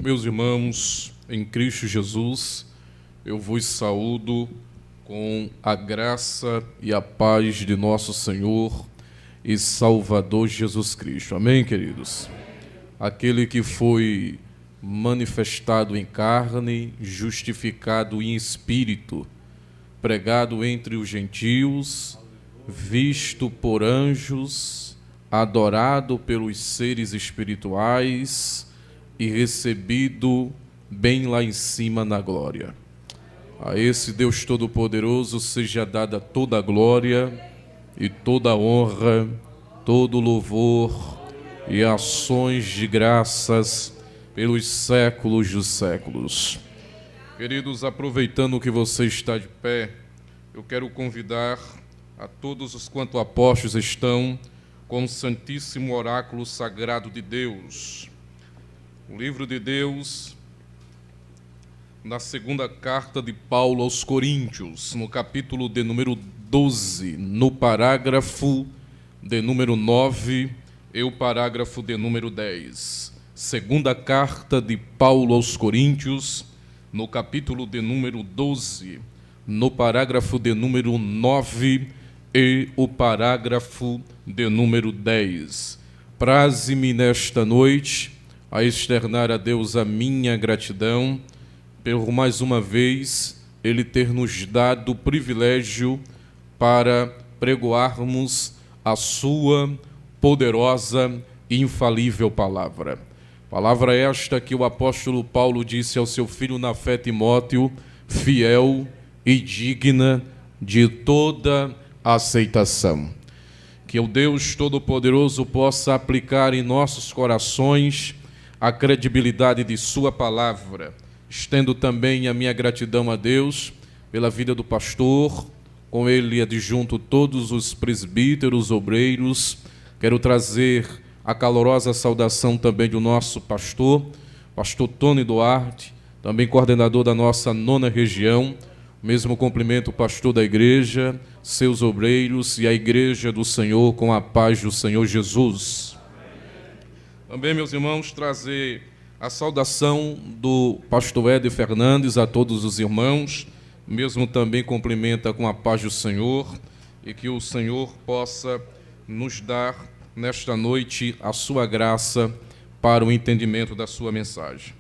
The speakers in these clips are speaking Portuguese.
Meus irmãos, em Cristo Jesus, eu vos saúdo com a graça e a paz de nosso Senhor e Salvador Jesus Cristo. Amém, queridos? Aquele que foi manifestado em carne, justificado em espírito, pregado entre os gentios, visto por anjos, adorado pelos seres espirituais e recebido bem lá em cima na glória. A esse Deus Todo-Poderoso seja dada toda a glória e toda a honra, todo o louvor e ações de graças pelos séculos dos séculos. Queridos, aproveitando que você está de pé, eu quero convidar a todos os quanto apóstolos estão com o Santíssimo Oráculo Sagrado de Deus. O livro de Deus, na segunda carta de Paulo aos Coríntios, no capítulo de número 12, no parágrafo de número 9 e o parágrafo de número 10. Segunda carta de Paulo aos Coríntios, no capítulo de número 12, no parágrafo de número 9 e o parágrafo de número 10. Praze-me nesta noite a externar a Deus a minha gratidão por mais uma vez Ele ter nos dado o privilégio para pregoarmos a sua poderosa e infalível palavra. Palavra esta que o apóstolo Paulo disse ao seu filho na fé Timóteo, fiel e digna de toda aceitação. Que o Deus Todo-Poderoso possa aplicar em nossos corações a credibilidade de sua palavra. Estendo também a minha gratidão a Deus pela vida do pastor, com ele adjunto todos os presbíteros, obreiros. Quero trazer a calorosa saudação também do nosso pastor Tony Duarte, também coordenador da nossa 9ª região. Mesmo cumprimento o pastor da igreja, seus obreiros e a igreja do Senhor com a paz do Senhor Jesus. Também, meus irmãos, trazer a saudação do pastor Éder Fernandes a todos os irmãos, mesmo também cumprimenta com a paz do Senhor, e que o Senhor possa nos dar nesta noite a sua graça para o entendimento da sua mensagem.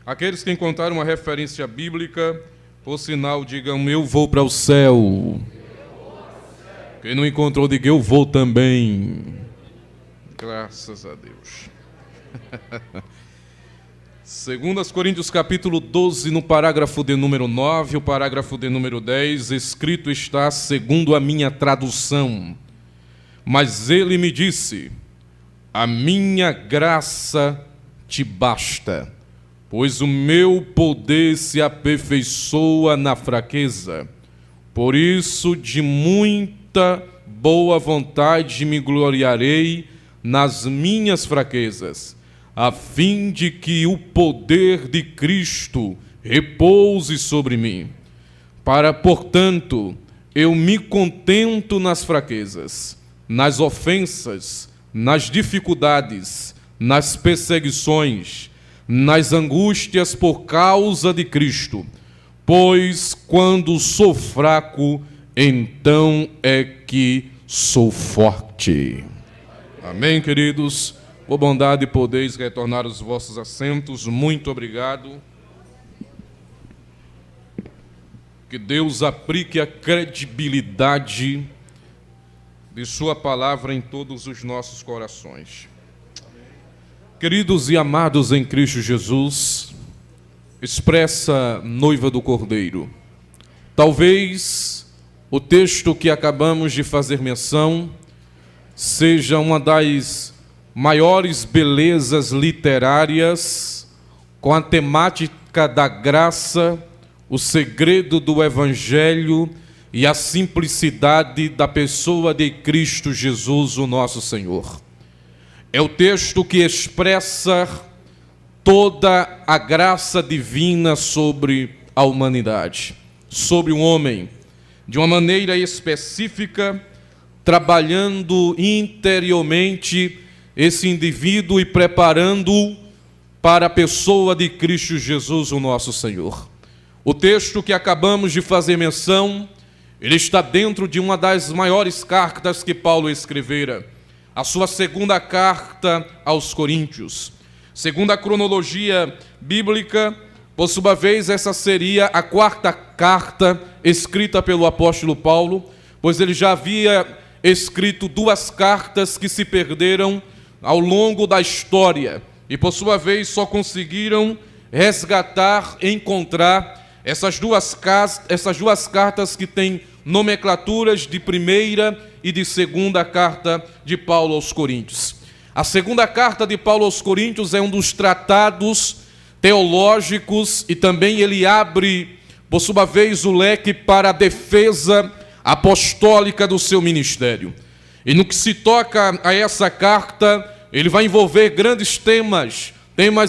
Aqueles que encontraram uma referência bíblica, por sinal, digam, eu vou para o céu. Quem não encontrou, diga, eu vou também. Graças a Deus. 2 Coríntios capítulo 12, no parágrafo de número 9, o parágrafo de número 10, escrito está, segundo a minha tradução, mas ele me disse, a minha graça te basta, pois o meu poder se aperfeiçoa na fraqueza. Por isso, de muita boa vontade me gloriarei nas minhas fraquezas, a fim de que o poder de Cristo repouse sobre mim. Portanto, eu me contento nas fraquezas, nas ofensas, nas dificuldades, nas perseguições, nas angústias por causa de Cristo, pois quando sou fraco, então é que sou forte. Amém, queridos? Por bondade podeis retornar aos vossos assentos. Muito obrigado. Que Deus aplique a credibilidade de sua palavra em todos os nossos corações. Queridos e amados em Cristo Jesus, expressa noiva do Cordeiro, talvez o texto que acabamos de fazer menção seja uma das maiores belezas literárias com a temática da graça, o segredo do Evangelho e a simplicidade da pessoa de Cristo Jesus, o nosso Senhor. É o texto que expressa toda a graça divina sobre a humanidade, sobre o homem, de uma maneira específica, trabalhando interiormente esse indivíduo e preparando-o para a pessoa de Cristo Jesus, o nosso Senhor. O texto que acabamos de fazer menção, ele está dentro de uma das maiores cartas que Paulo escrevera, a sua segunda carta aos Coríntios. Segundo a cronologia bíblica, por sua vez, essa seria a quarta carta escrita pelo apóstolo Paulo, pois ele já havia escrito 2 cartas que se perderam ao longo da história e, por sua vez, só conseguiram resgatar, encontrar essas duas cartas que têm nomenclaturas de primeira e de segunda carta de Paulo aos Coríntios. A segunda carta de Paulo aos Coríntios é um dos tratados teológicos e também ele abre, por sua vez, o leque para a defesa apostólica do seu ministério. E no que se toca a essa carta, ele vai envolver grandes temas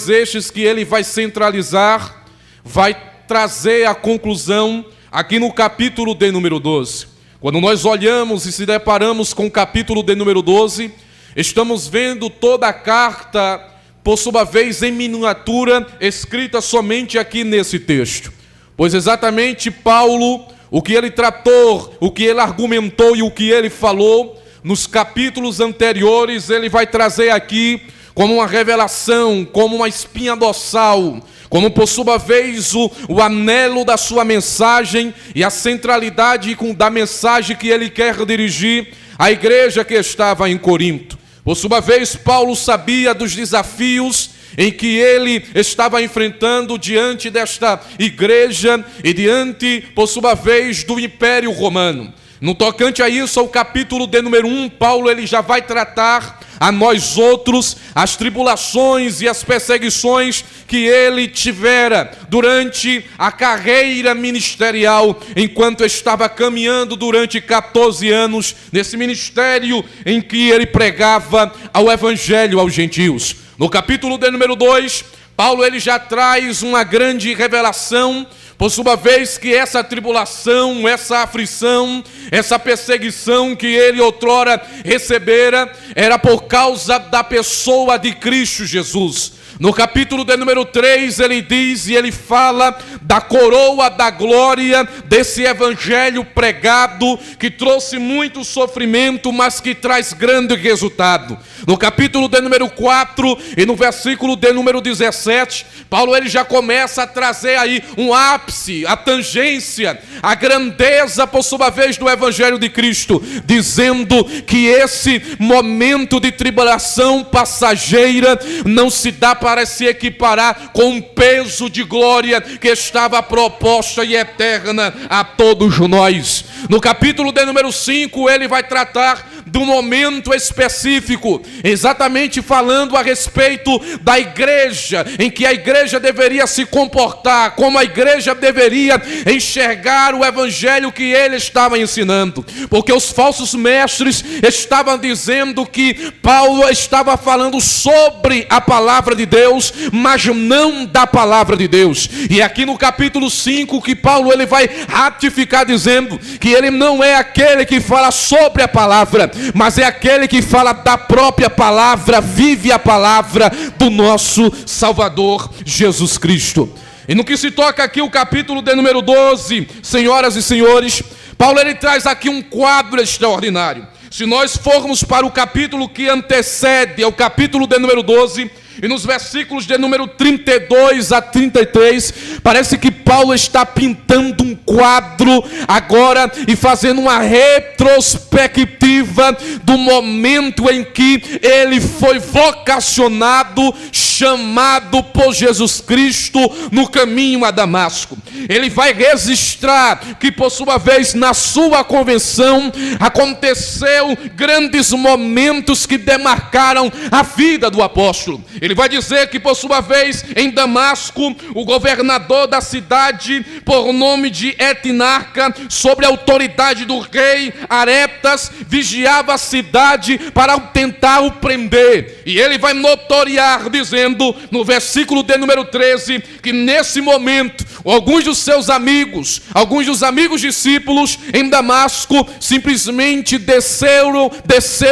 estes que ele vai centralizar, vai trazer a conclusão aqui no capítulo de número 12. Quando nós olhamos e se deparamos com o capítulo de número 12, estamos vendo toda a carta, por sua vez, em miniatura, escrita somente aqui nesse texto. Pois exatamente Paulo, o que ele tratou, o que ele argumentou e o que ele falou, nos capítulos anteriores, ele vai trazer aqui como uma revelação, como uma espinha dorsal, como por sua vez o anelo da sua mensagem e a centralidade da mensagem que ele quer dirigir à igreja que estava em Corinto. Por sua vez, Paulo sabia dos desafios em que ele estava enfrentando diante desta igreja e diante, por sua vez, do Império Romano. No tocante a isso, ao capítulo de número 1, Paulo ele já vai tratar a nós outros as tribulações e as perseguições que ele tivera durante a carreira ministerial, enquanto estava caminhando durante 14 anos nesse ministério em que ele pregava ao evangelho aos gentios. No capítulo de número 2, Paulo ele já traz uma grande revelação, por sua vez, que essa tribulação, essa aflição, essa perseguição que ele outrora recebera, era por causa da pessoa de Cristo Jesus. No capítulo de número 3, ele diz e ele fala da coroa da glória desse evangelho pregado, que trouxe muito sofrimento, mas que traz grande resultado. No capítulo de número 4 e no versículo de número 17, Paulo ele já começa a trazer aí um ápice, a tangência, a grandeza, por sua vez, do evangelho de Cristo, dizendo que esse momento de tribulação passageira não se dá para se equiparar com o peso de glória que estava proposta e eterna a todos nós. No capítulo de número 5, ele vai tratar de um momento específico, exatamente falando a respeito da igreja, em que a igreja deveria se comportar, como a igreja deveria enxergar o evangelho que ele estava ensinando, porque os falsos mestres estavam dizendo que Paulo estava falando sobre a palavra de Deus, mas não da palavra de Deus. E aqui no capítulo 5 que Paulo ele vai ratificar dizendo que ele não é aquele que fala sobre a palavra, mas é aquele que fala da própria palavra, vive a palavra do nosso Salvador Jesus Cristo. E no que se toca aqui o capítulo de número 12, senhoras e senhores, Paulo ele traz aqui um quadro extraordinário. Se nós formos para o capítulo que antecede ao capítulo de número 12, e nos versículos de número 32 a 33, parece que Paulo está pintando um quadro agora e fazendo uma retrospectiva do momento em que ele foi vocacionado, chamado por Jesus Cristo no caminho a Damasco. Ele vai registrar que, por sua vez, na sua convenção, aconteceu grandes momentos que demarcaram a vida do apóstolo. Ele vai dizer que, por sua vez, em Damasco, o governador da cidade, por nome de Etinarca, sob a autoridade do rei Aretas, vigiava a cidade para tentar o prender. E ele vai notoriar, dizendo, no versículo de número 13, que nesse momento, alguns dos seus amigos, alguns dos amigos discípulos em Damasco, simplesmente desceu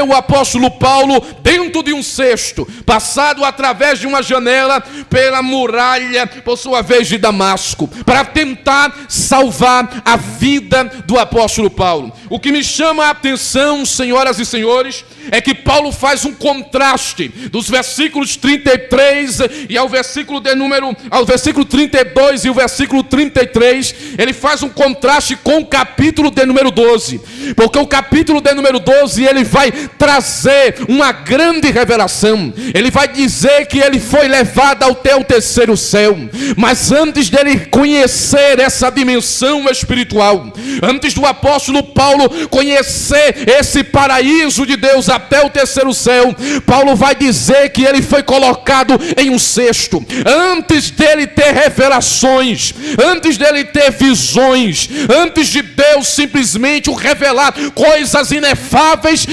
o apóstolo Paulo dentro de um cesto, passado através de uma janela pela muralha, por sua vez, de Damasco, para tentar salvar a vida do apóstolo Paulo. O que me chama a atenção, senhoras e senhores, é que Paulo faz um contraste dos versículos 33 e ao versículo 32 e o versículo 33, ele faz um contraste com o capítulo de número 12, porque o capítulo de número 12, ele vai trazer uma grande revelação. Ele vai dizer que ele foi levado até o terceiro céu, mas antes dele conhecer essa dimensão espiritual, antes do apóstolo Paulo conhecer esse paraíso de Deus até o terceiro céu, Paulo vai dizer que ele foi colocado em um cesto. Antes dele ter revelações, antes dele ter visões, antes de Deus simplesmente o revelar coisas inefáveis,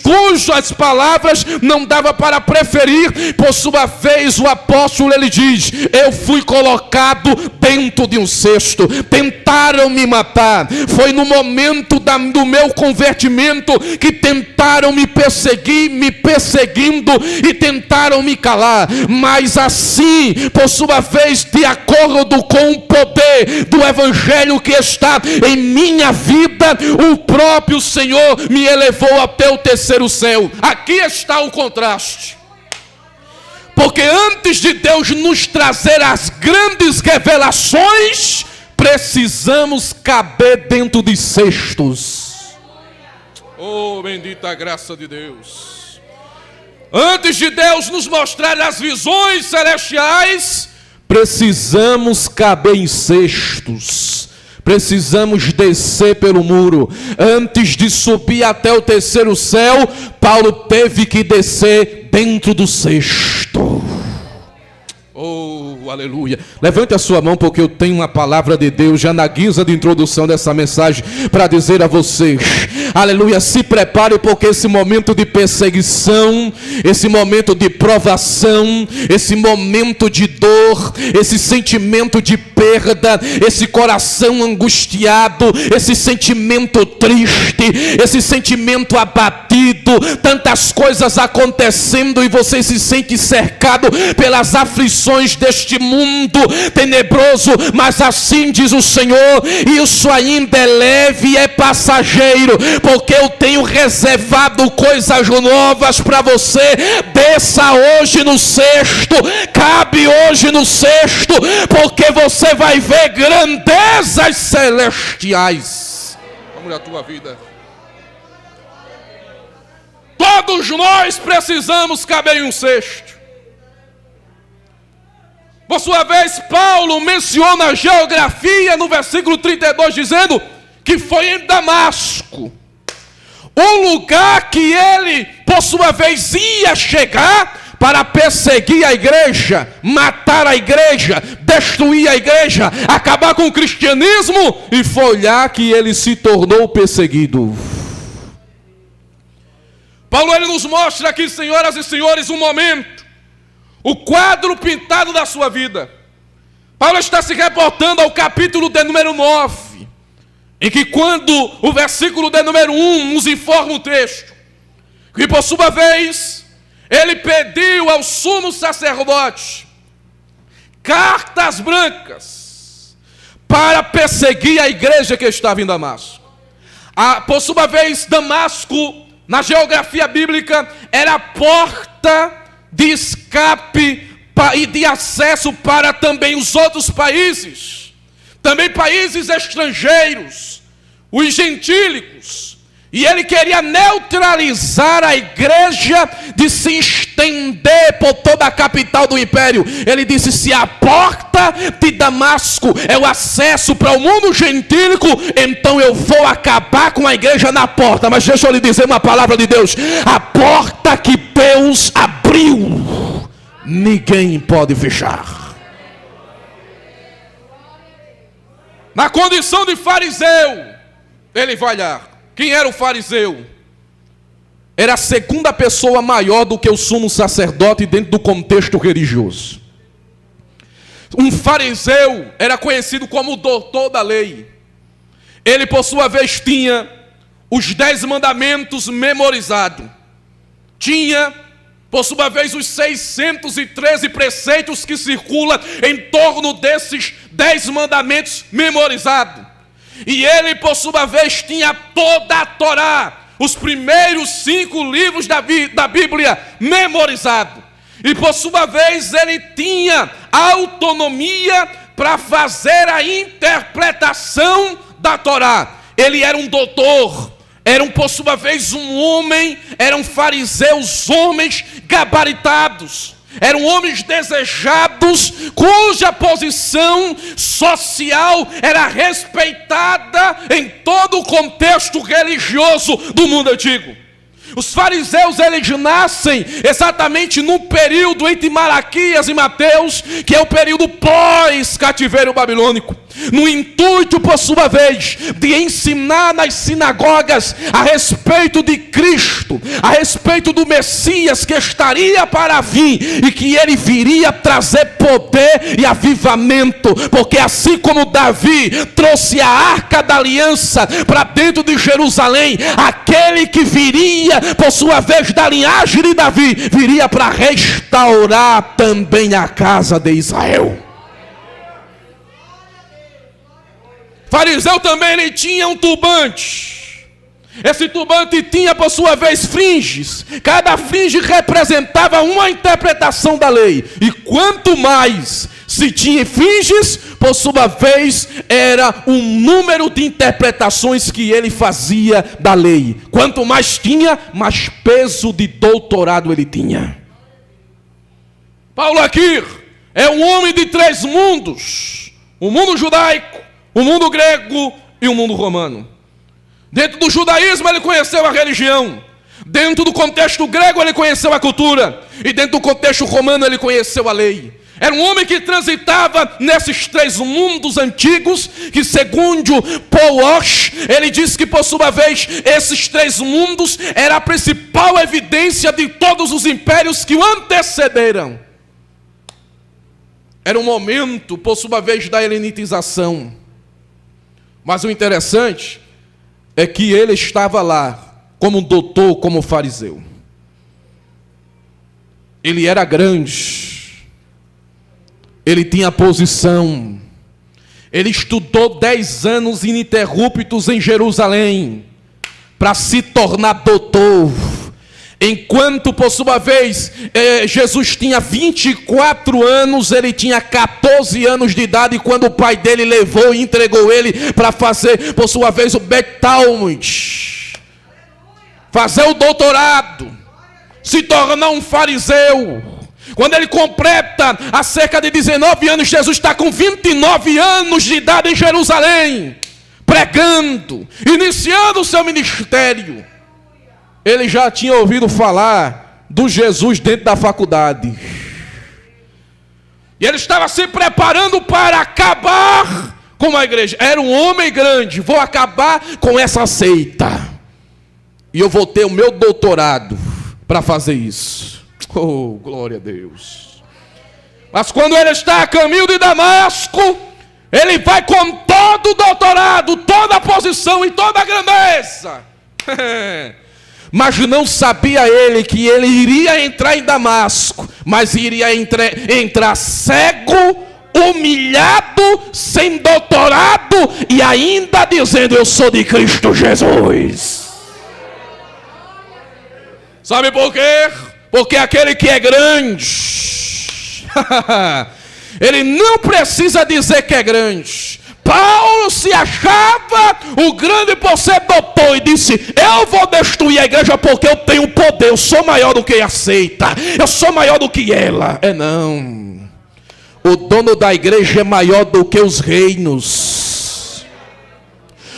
cujas palavras não dava para preferir, por sua vez o apóstolo, ele diz: eu fui colocado dentro de um cesto, tentaram me matar, foi no momento do meu convertimento que tentaram me perseguir, me perseguindo, e tentaram me calar, mas assim, por sua vez, de acordo com o poder do evangelho que está em minha vida, o próprio Senhor me elevou até o terceiro céu. Aqui está o contraste, porque antes de Deus nos trazer as grandes revelações, precisamos caber dentro de cestos. Oh, bendita a graça de Deus. Antes de Deus nos mostrar as visões celestiais, precisamos caber em cestos. Precisamos descer pelo muro. Antes de subir até o terceiro céu, Paulo teve que descer dentro do cesto. Oh, aleluia. Levante a sua mão, porque eu tenho uma palavra de Deus já na guisa de introdução dessa mensagem para dizer a vocês. Aleluia, se prepare, porque esse momento de perseguição, esse momento de provação, esse momento de dor, esse sentimento de perda, esse coração angustiado, esse sentimento triste, esse sentimento abatido, tantas coisas acontecendo e você se sente cercado pelas aflições deste mundo tenebroso, mas assim diz o Senhor: isso ainda é leve e é passageiro, porque eu tenho reservado coisas novas para você. Desça hoje no cesto, cabe hoje no cesto, porque você vai ver grandezas celestiais. Vamos na tua vida. Todos nós precisamos caber em um cesto. Por sua vez, Paulo menciona a geografia no versículo 32, dizendo que foi em Damasco, um lugar que ele, por sua vez, ia chegar para perseguir a igreja, matar a igreja, destruir a igreja, acabar com o cristianismo, e foi lá que ele se tornou perseguido. Paulo, ele nos mostra aqui, senhoras e senhores, um momento, o quadro pintado da sua vida. Paulo está se reportando ao capítulo de número 9, em que quando o versículo de número 1 nos informa o texto, que por sua vez, ele pediu ao sumo sacerdote cartas brancas para perseguir a igreja que estava em Damasco. Por sua vez, Damasco, na geografia bíblica, era a porta de escape e de acesso para também os outros países, também países estrangeiros, os gentílicos. E ele queria neutralizar a igreja de se estender por toda a capital do império. Ele disse: se a porta de Damasco é o acesso para o mundo gentílico, então eu vou acabar com a igreja na porta. Mas deixa eu lhe dizer uma palavra de Deus: a porta que Deus abriu, ninguém pode fechar. Na condição de fariseu, ele vai lá. Quem era o fariseu? Era a segunda pessoa maior do que o sumo sacerdote dentro do contexto religioso. Um fariseu era conhecido como o doutor da lei. Ele, por sua vez, tinha os 10 mandamentos memorizados. Tinha, por sua vez, os 613 preceitos que circulam em torno desses 10 mandamentos memorizados. E ele, por sua vez, tinha toda a Torá, os primeiros 5 livros da Bíblia memorizados. E, por sua vez, ele tinha autonomia para fazer a interpretação da Torá. Ele era um doutor, por sua vez, um homem, eram fariseus, homens gabaritados, eram homens desejados, cuja posição social era respeitada em todo o contexto religioso do mundo antigo. Os fariseus, eles nascem exatamente no período entre Malaquias e Mateus, que é o período pós-cativeiro babilônico, no intuito, por sua vez, de ensinar nas sinagogas a respeito de Cristo, a respeito do Messias que estaria para vir e que ele viria trazer poder e avivamento, porque assim como Davi trouxe a arca da aliança para dentro de Jerusalém, aquele que viria, por sua vez, da linhagem de Davi, viria para restaurar também a casa de Israel. Fariseu também, ele tinha um turbante. Esse turbante tinha, por sua vez, fringes. Cada fringe representava uma interpretação da lei. E quanto mais se tinha fringes, por sua vez, era um número de interpretações que ele fazia da lei. Quanto mais tinha, mais peso de doutorado ele tinha. Paulo aqui é um homem de 3 mundos: o mundo judaico, o mundo grego e o mundo romano. Dentro do judaísmo ele conheceu a religião. Dentro do contexto grego ele conheceu a cultura. E dentro do contexto romano ele conheceu a lei. Era um homem que transitava nesses 3 mundos antigos, que segundo Paul Walsh, ele diz que por sua vez esses 3 mundos era a principal evidência de todos os impérios que o antecederam. Era um momento, por sua vez, da helenitização. Mas o interessante é que ele estava lá como doutor, como fariseu. Ele era grande, ele tinha posição, ele estudou 10 anos ininterruptos em Jerusalém para se tornar doutor. Enquanto, por sua vez, Jesus tinha 24 anos, ele tinha 14 anos de idade, quando o pai dele levou e entregou ele para fazer, por sua vez, o Bet Talmud, fazer o doutorado, se tornar um fariseu. Quando ele completa há cerca de 19 anos, Jesus está com 29 anos de idade em Jerusalém, pregando, iniciando o seu ministério. Ele já tinha ouvido falar do Jesus dentro da faculdade. E ele estava se preparando para acabar com a igreja. Era um homem grande. Vou acabar com essa seita. E eu vou ter o meu doutorado para fazer isso. Oh, glória a Deus. Mas quando ele está a caminho de Damasco, ele vai com todo o doutorado, toda a posição e toda a grandeza. Mas não sabia ele que ele iria entrar em Damasco, mas iria entrar cego, humilhado, sem doutorado e ainda dizendo: eu sou de Cristo Jesus. Sabe por quê? Porque aquele que é grande, ele não precisa dizer que é grande. Paulo se achava o grande por ser doutor e disse: eu vou destruir a igreja porque eu tenho poder, eu sou maior do que a seita, eu sou maior do que ela. Não, o dono da igreja é maior do que os reinos,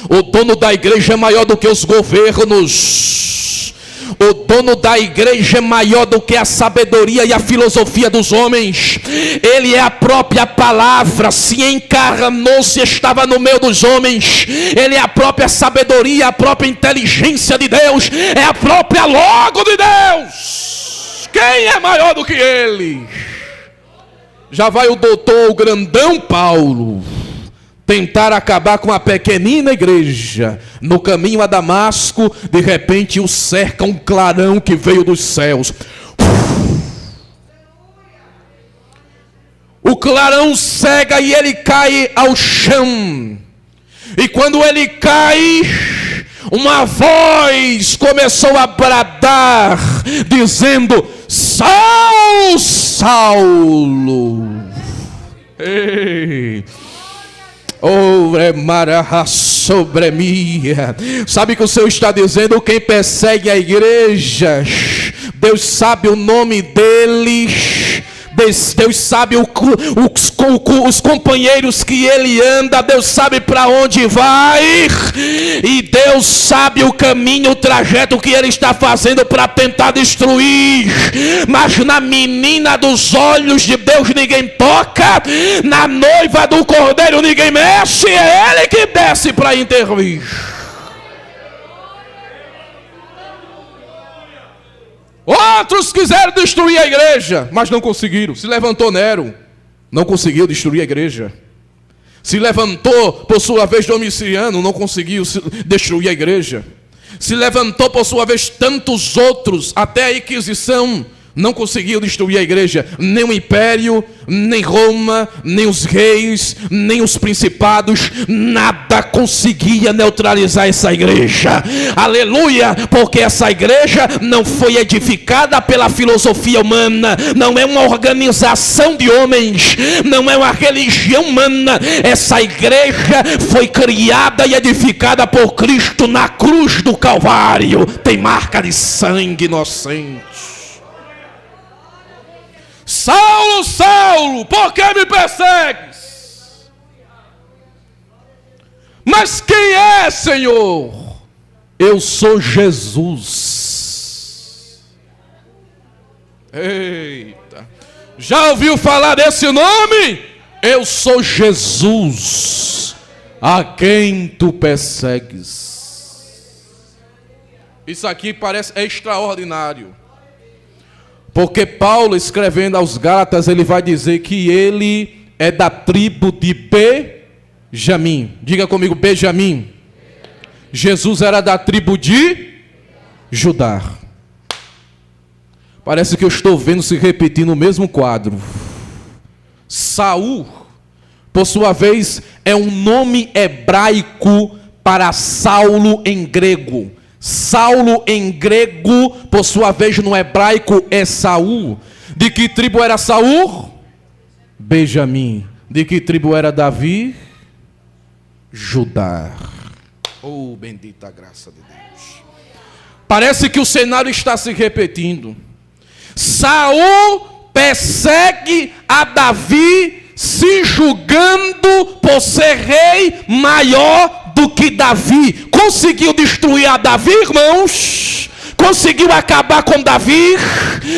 o dono da igreja é maior do que os governos, o dono da igreja é maior do que a sabedoria e a filosofia dos homens. Ele é a própria palavra, se encarnou, se estava no meio dos homens. Ele é a própria sabedoria, a própria inteligência de Deus, é a própria logo de Deus. Quem é maior do que ele? Já vai o doutor, o grandão Paulo, tentar acabar com a pequenina igreja. No caminho a Damasco, de repente o cerca um clarão que veio dos céus. O clarão cega e ele cai ao chão. E quando ele cai, uma voz começou a bradar, dizendo: Saulo, Saulo. Ei. Oh, remara sobre mim. Sabe que o Senhor está dizendo: quem persegue a igreja, Deus sabe o nome deles. Deus sabe os companheiros que ele anda, Deus sabe para onde vai, e Deus sabe o caminho, o trajeto que ele está fazendo para tentar destruir. Mas na menina dos olhos de Deus ninguém toca, na noiva do Cordeiro ninguém mexe, é ele que desce para intervir. Outros quiseram destruir a igreja, mas não conseguiram. Se levantou Nero, não conseguiu destruir a igreja. Se levantou, por sua vez, Domiciano, não conseguiu destruir a igreja. Se levantou, por sua vez, tantos outros, até a Inquisição, não conseguiu destruir a igreja. Nem o império, nem Roma, nem os reis, nem os principados, nada conseguia neutralizar essa igreja. Aleluia, porque essa igreja não foi edificada pela filosofia humana, não é uma organização de homens, não é uma religião humana. Essa igreja foi criada e edificada por Cristo na cruz do Calvário. Tem marca de sangue inocente. Saulo, Saulo, por que me persegues? Mas quem é, Senhor? Eu sou Jesus. Eita, já ouviu falar desse nome? Eu sou Jesus, a quem tu persegues. Isso aqui parece extraordinário. Porque Paulo, escrevendo aos Gálatas, ele vai dizer que ele é da tribo de Benjamim. Diga comigo, Benjamim. Jesus era da tribo de Judá. Parece que eu estou vendo se repetir no mesmo quadro. Saul, por sua vez, é um nome hebraico para Saulo em grego. Saulo em grego, por sua vez no hebraico, é Saul. De que tribo era Saul? Benjamim. De que tribo era Davi? Judá. Oh, bendita graça de Deus. Parece que o cenário está se repetindo. Saul persegue a Davi, se julgando por ser rei maior do que Davi. Conseguiu destruir a Davi, irmãos? Conseguiu acabar com Davi?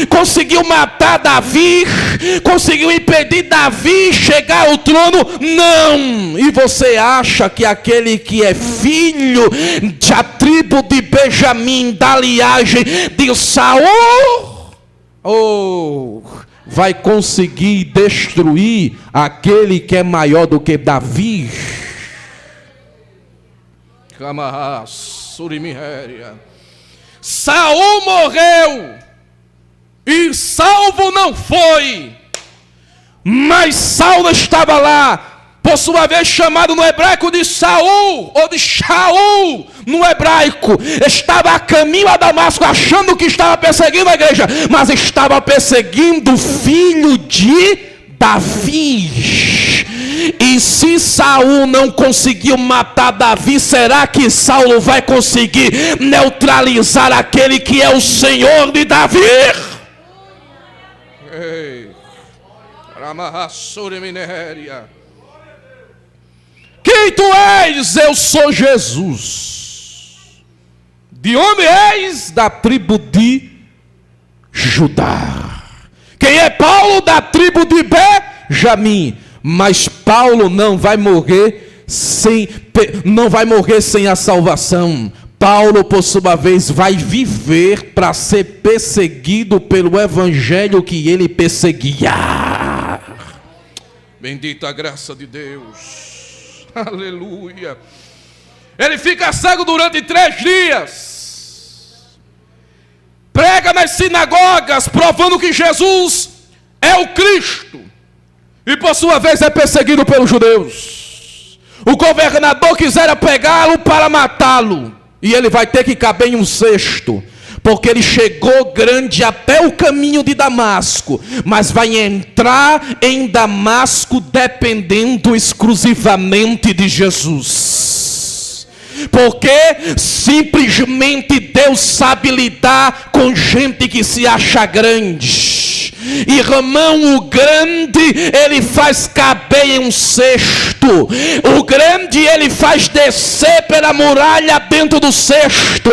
Conseguiu matar Davi? Conseguiu impedir Davi chegar ao trono? Não! E você acha que aquele que é filho da tribo de Benjamim, da linhagem de Saul, vai conseguir destruir aquele que é maior do que Davi? Saul morreu e salvo não foi, mas Saulo estava lá, por sua vez chamado no hebraico de Saul, ou de Shaul no hebraico. Estava a caminho a Damasco, achando que estava perseguindo a igreja, mas estava perseguindo o filho de Davi. E se Saul não conseguiu matar Davi, será que Saulo vai conseguir neutralizar aquele que é o Senhor de Davi? Ei. Quem tu és? Eu sou Jesus. De onde és? Da tribo de Judá. Quem é Paulo? Da tribo de Benjamim. Mas Paulo não vai morrer sem a salvação. Paulo, por sua vez, vai viver para ser perseguido pelo evangelho que ele perseguia. Bendita a graça de Deus. Aleluia. Ele fica cego durante 3 dias. Prega nas sinagogas, provando que Jesus é o Cristo. E por sua vez é perseguido pelos judeus. O governador quisera pegá-lo para matá-lo. E ele vai ter que caber em um cesto. Porque ele chegou grande até o caminho de Damasco, mas vai entrar em Damasco dependendo exclusivamente de Jesus. Porque simplesmente Deus sabe lidar com gente que se acha grande. Irmão, o grande ele faz caber em um cesto. O grande ele faz descer pela muralha dentro do cesto.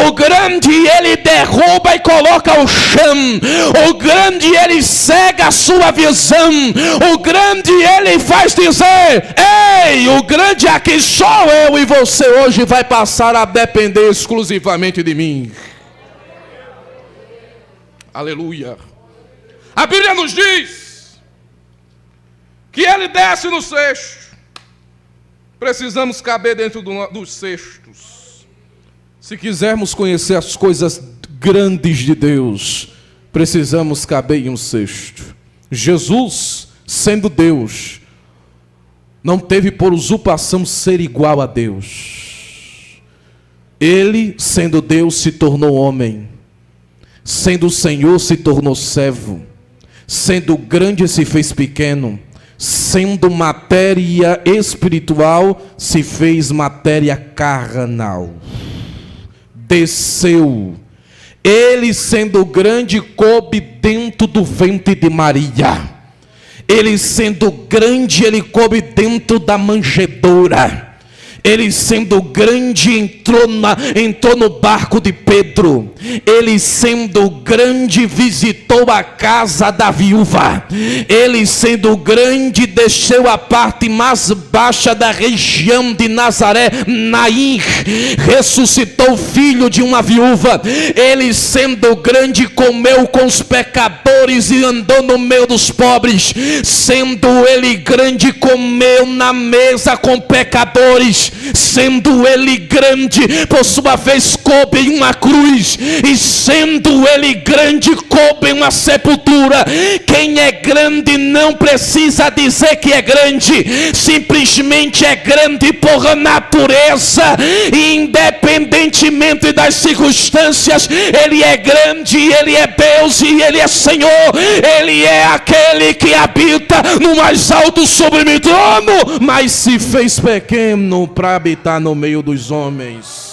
O grande ele derruba e coloca ao chão. O grande ele cega a sua visão. O grande ele faz dizer: ei, o grande aqui sou eu, e você hoje vai passar a depender exclusivamente de mim. Aleluia. A Bíblia nos diz que ele desce no cesto. Precisamos caber dentro dos cestos. Se quisermos conhecer as coisas grandes de Deus, precisamos caber em um cesto. Jesus, sendo Deus, não teve por usurpação ser igual a Deus. Ele, sendo Deus, se tornou homem. Sendo o Senhor, se tornou servo. Sendo grande, se fez pequeno. Sendo matéria espiritual, se fez matéria carnal. Desceu. Ele, sendo grande, coube dentro do ventre de Maria. Ele, sendo grande, ele coube dentro da manjedoura. Ele, sendo grande, entrou no barco de Pedro. Ele, sendo grande, visitou a casa da viúva. Ele, sendo grande, desceu a parte mais baixa da região de Nazaré, Naim. Ressuscitou o filho de uma viúva. Ele, sendo grande, comeu com os pecadores e andou no meio dos pobres. Sendo ele grande, comeu na mesa com pecadores. Sendo ele grande, por sua vez coube em uma cruz. E sendo ele grande, coube em uma sepultura. Quem é grande não precisa dizer que é grande. Simplesmente é grande por natureza. E independentemente das circunstâncias, ele é grande, ele é Deus e ele é Senhor. Ele é aquele que habita no mais alto sublime trono, mas se fez pequeno para habitar no meio dos homens.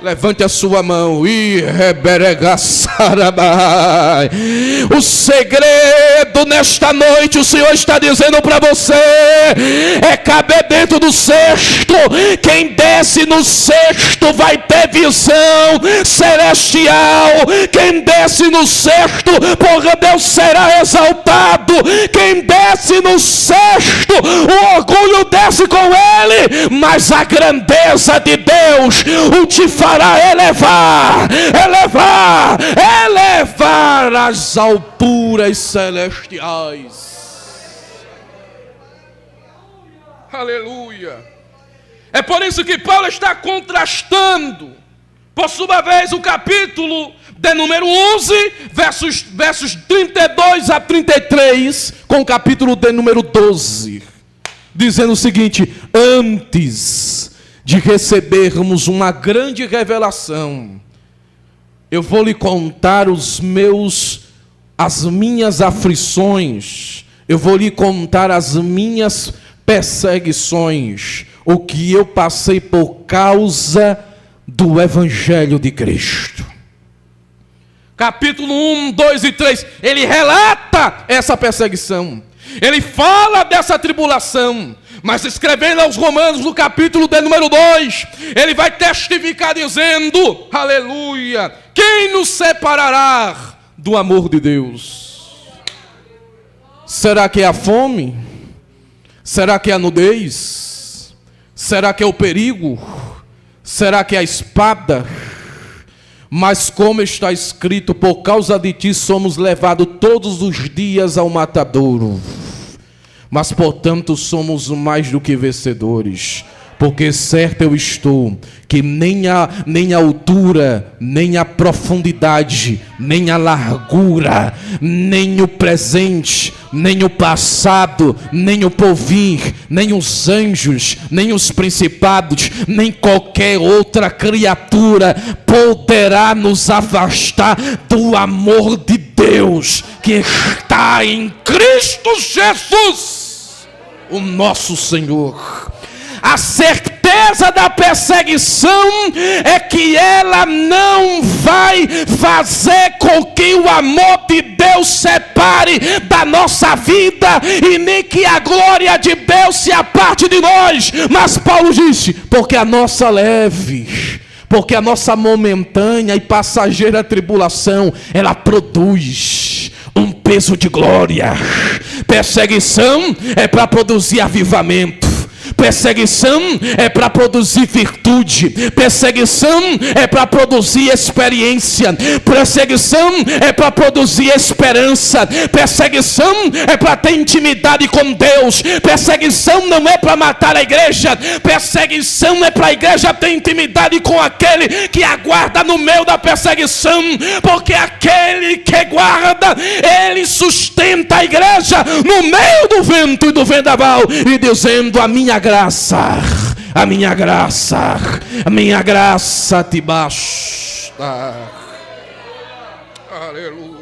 Levante a sua mão e reberegaçarabai. O segredo nesta noite, o Senhor está dizendo para você, é caber dentro do cesto. Quem desce no cesto vai ter visão celestial. Quem desce no cesto, por Deus será exaltado. Quem desce no cesto, o orgulho desce com ele, mas a grandeza de Deus o te fará elevar às alturas celestiais. Aleluia. É por isso que Paulo está contrastando, por sua vez, o capítulo de número 11, versos 32 a 33, com o capítulo de número 12, dizendo o seguinte: antes de recebermos uma grande revelação, eu vou lhe contar as minhas aflições, eu vou lhe contar as minhas perseguições, o que eu passei por causa do Evangelho de Cristo. Capítulo 1, 2 e 3, ele relata essa perseguição, ele fala dessa tribulação. Mas escrevendo aos Romanos, no capítulo de número 2, ele vai testificar dizendo, aleluia, quem nos separará do amor de Deus? Será que é a fome? Será que é a nudez? Será que é o perigo? Será que é a espada? Mas como está escrito, por causa de ti somos levados todos os dias ao matadouro. mas portanto somos mais do que vencedores. Porque certo eu estou que nem a altura, nem a profundidade, nem a largura, nem o presente, nem o passado, nem o porvir, nem os anjos, nem os principados, nem qualquer outra criatura poderá nos afastar do amor de Deus que está em Cristo Jesus, o nosso Senhor. A certeza da perseguição é que ela não vai fazer com que o amor de Deus separe da nossa vida e nem que a glória de Deus se aparte de nós. Mas Paulo disse, porque a nossa leve, porque a nossa momentânea e passageira tribulação, ela produz um peso de glória. Perseguição é para produzir avivamento. Perseguição é para produzir virtude. Perseguição é para produzir experiência. Perseguição é para produzir esperança. Perseguição é para ter intimidade com Deus. Perseguição não é para matar a igreja. Perseguição é para a igreja ter intimidade com aquele que aguarda no meio da perseguição. Porque aquele que guarda, ele sustenta a igreja no meio do vento e do vendaval, e dizendo: a minha graça te basta. Aleluia.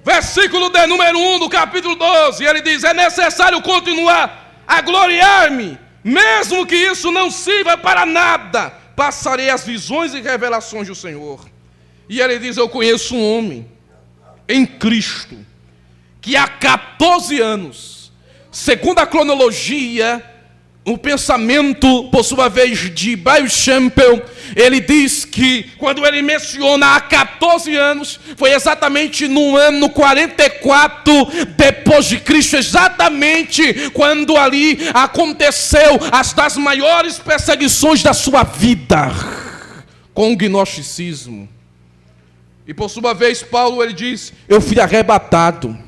Versículo de número 1 do capítulo 12, ele diz: é necessário continuar a gloriar-me, mesmo que isso não sirva para nada, passarei as visões e revelações do Senhor. E ele diz: eu conheço um homem em Cristo que há 14 anos, segundo a cronologia, o pensamento, por sua vez, de Bryan Champell, ele diz que quando ele menciona há 14 anos, foi exatamente no ano 44 depois de Cristo, exatamente quando ali aconteceu as das maiores perseguições da sua vida, com o gnosticismo. E por sua vez, Paulo, ele diz: eu fui arrebatado.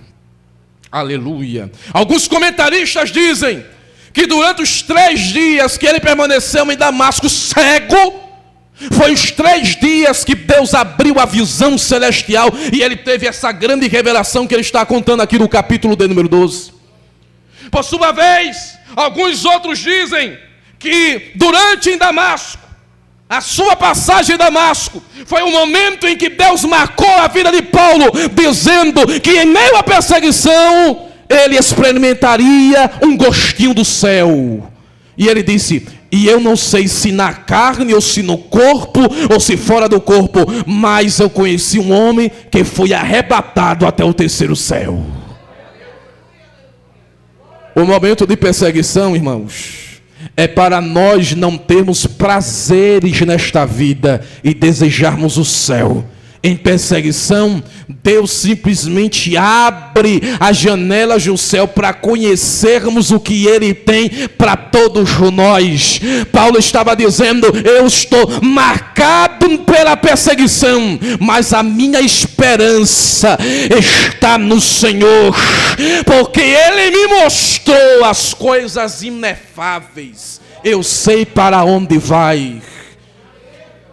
Aleluia. Alguns comentaristas dizem que durante os 3 dias que ele permaneceu em Damasco cego, foi os 3 dias que Deus abriu a visão celestial e ele teve essa grande revelação que ele está contando aqui no capítulo de número 12. Por sua vez, alguns outros dizem que durante em Damasco, a sua passagem em Damasco, foi o momento em que Deus marcou a vida de Paulo, dizendo que em meio à perseguição, ele experimentaria um gostinho do céu. E ele disse: e eu não sei se na carne, ou se no corpo, ou se fora do corpo, mas eu conheci um homem que foi arrebatado até o 3º céu. O momento de perseguição, irmãos, é para nós não termos prazeres nesta vida e desejarmos o céu. Em perseguição, Deus simplesmente abre as janelas do céu para conhecermos o que Ele tem para todos nós. Paulo estava dizendo: eu estou marcado pela perseguição, mas a minha esperança está no Senhor, porque Ele me mostrou as coisas inefáveis. Eu sei para onde vai.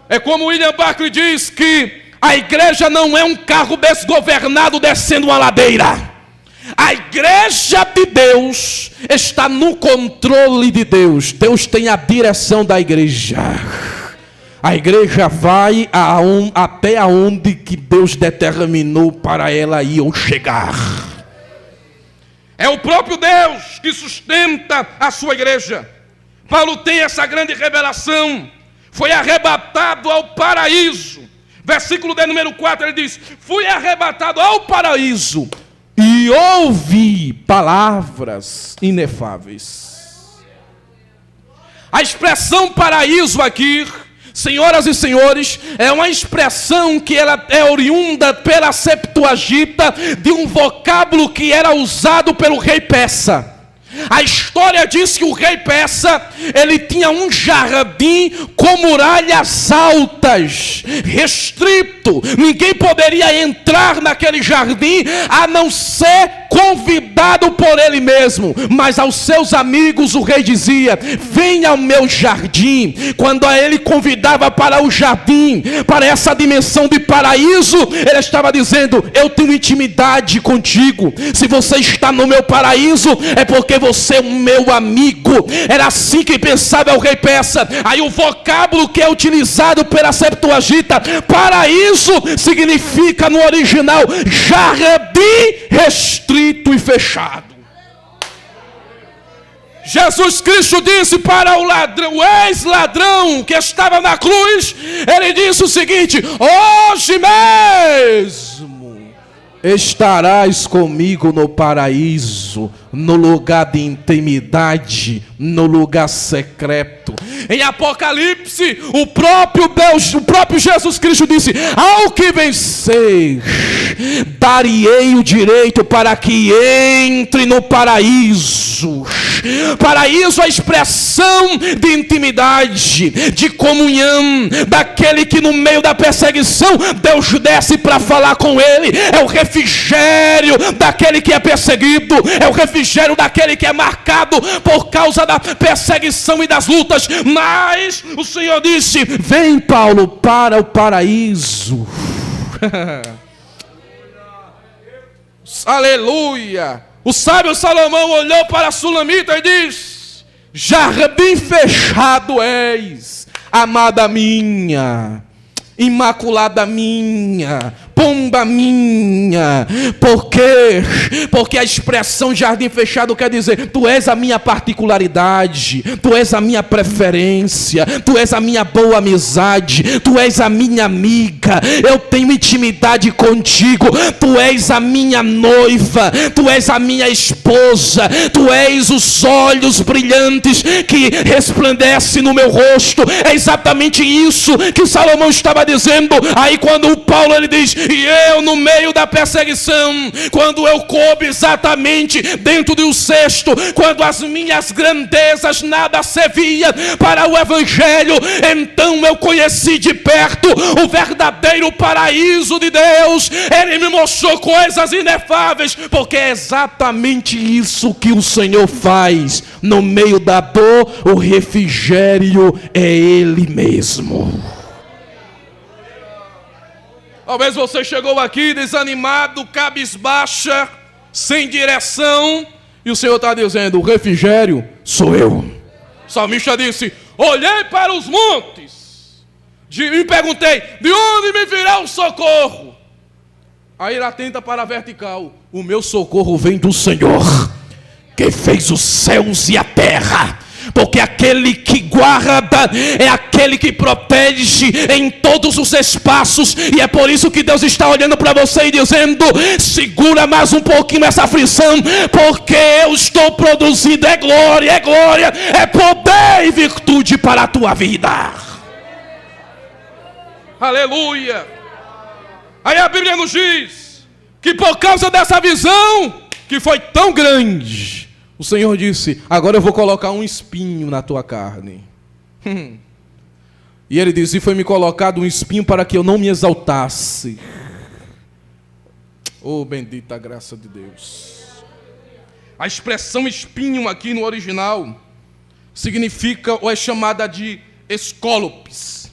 É como William Barclay diz que a igreja não é um carro desgovernado descendo uma ladeira. A igreja de Deus está no controle de Deus. Deus tem a direção da igreja. A igreja vai até aonde que Deus determinou para ela ir ou chegar. É o próprio Deus que sustenta a sua igreja. Paulo tem essa grande revelação. Foi arrebatado ao paraíso. Versículo de número 4, ele diz: fui arrebatado ao paraíso e ouvi palavras inefáveis. A expressão paraíso aqui, senhoras e senhores, é uma expressão que ela é oriunda pela Septuaginta, de um vocábulo que era usado pelo rei persa. A história diz que o rei persa, ele tinha um jardim com muralhas altas, restrito. Ninguém poderia entrar naquele jardim a não ser convidado por ele mesmo. Mas aos seus amigos o rei dizia: venha ao meu jardim. Quando ele convidava para o jardim, para essa dimensão de paraíso, ele estava dizendo: eu tenho intimidade contigo. Se você está no meu paraíso, é porque você é o meu amigo. Era assim que pensava o rei persa. Aí o vocábulo que é utilizado pela Septuaginta, paraíso, significa no original jardim restrito e fechado. Jesus Cristo disse para o ladrão, o ex-ladrão que estava na cruz, ele disse o seguinte: hoje mesmo estarás comigo no paraíso, no lugar de intimidade, no lugar secreto. Em Apocalipse, o próprio Deus, o próprio Jesus Cristo disse: ao que vencer, dar-lhe-ei o direito para que entre no paraíso. Paraíso é a expressão de intimidade, de comunhão, daquele que no meio da perseguição Deus desce para falar com ele. É o refrigério daquele que é perseguido, é o refrigério daquele que é marcado por causa da perseguição e das lutas. Mas o Senhor disse: vem, Paulo, para o paraíso. Aleluia. O sábio Salomão olhou para a Sulamita e diz: jardim fechado és, amada minha, imaculada minha, pomba minha. Por quê? Porque a expressão jardim fechado quer dizer: tu és a minha particularidade, tu és a minha preferência, tu és a minha boa amizade, tu és a minha amiga, eu tenho intimidade contigo, tu és a minha noiva, tu és a minha esposa, tu és os olhos brilhantes que resplandecem no meu rosto. É exatamente isso que Salomão estava dizendo. Aí quando o Paulo ele diz: e eu no meio da perseguição, quando eu coube exatamente dentro de um cesto, quando as minhas grandezas nada servia para o evangelho, então eu conheci de perto o verdadeiro paraíso de Deus. Ele me mostrou coisas inefáveis, porque é exatamente isso que o Senhor faz. No meio da dor, o refrigério é Ele mesmo. Talvez você chegou aqui desanimado, cabisbaixa, sem direção, e o Senhor está dizendo: o refrigério sou eu. O salmista disse: olhei para os montes e me perguntei: de onde me virá o socorro? Aí ele atenta para a vertical: o meu socorro vem do Senhor, que fez os céus e a terra. Porque aquele que guarda é aquele que protege em todos os espaços. E é por isso que Deus está olhando para você e dizendo: segura mais um pouquinho essa aflição, porque eu estou produzindo é glória, é poder e virtude para a tua vida. Aleluia. Aí a Bíblia nos diz que por causa dessa visão que foi tão grande, o Senhor disse: agora eu vou colocar um espinho na tua carne. E ele disse: foi-me colocado um espinho para que eu não me exaltasse. Oh, bendita a graça de Deus. A expressão espinho aqui no original significa, ou é chamada de escólopes.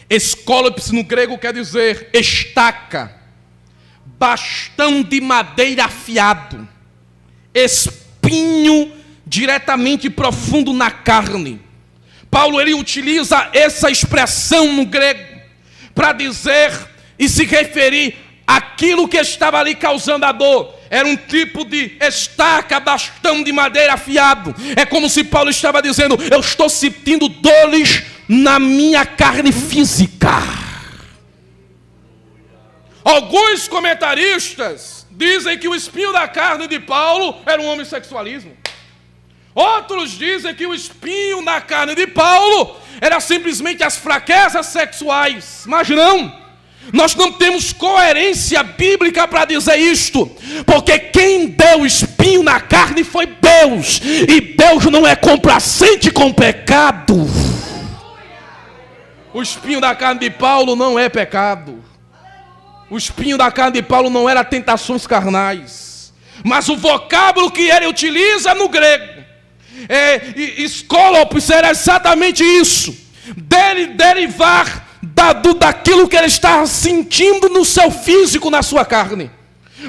Escólopes no grego quer dizer estaca, bastão de madeira afiado, espinho diretamente profundo na carne. Paulo ele utiliza essa expressão no grego para dizer e se referir àquilo que estava ali causando a dor. Era um tipo de estaca, bastão de madeira afiado. É como se Paulo estava dizendo: eu estou sentindo dores na minha carne física. Alguns comentaristas dizem que o espinho da carne de Paulo era um homossexualismo. Outros dizem que o espinho na carne de Paulo era simplesmente as fraquezas sexuais. Mas não. Nós não temos coerência bíblica para dizer isto, porque quem deu espinho na carne foi Deus, e Deus não é complacente com o pecado. O espinho da carne de Paulo não é pecado. O espinho da carne de Paulo não era tentações carnais, mas o vocábulo que ele utiliza no grego, escolopis, era exatamente isso, dele derivar daquilo que ele estava sentindo no seu físico, na sua carne.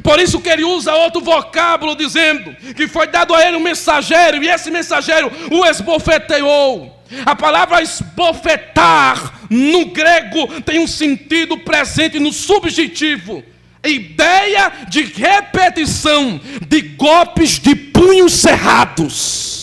Por isso que ele usa outro vocábulo, dizendo que foi dado a ele um mensageiro, e esse mensageiro o esbofeteou. A palavra esbofetar no grego tem um sentido presente no subjetivo, ideia de repetição de golpes de punhos cerrados.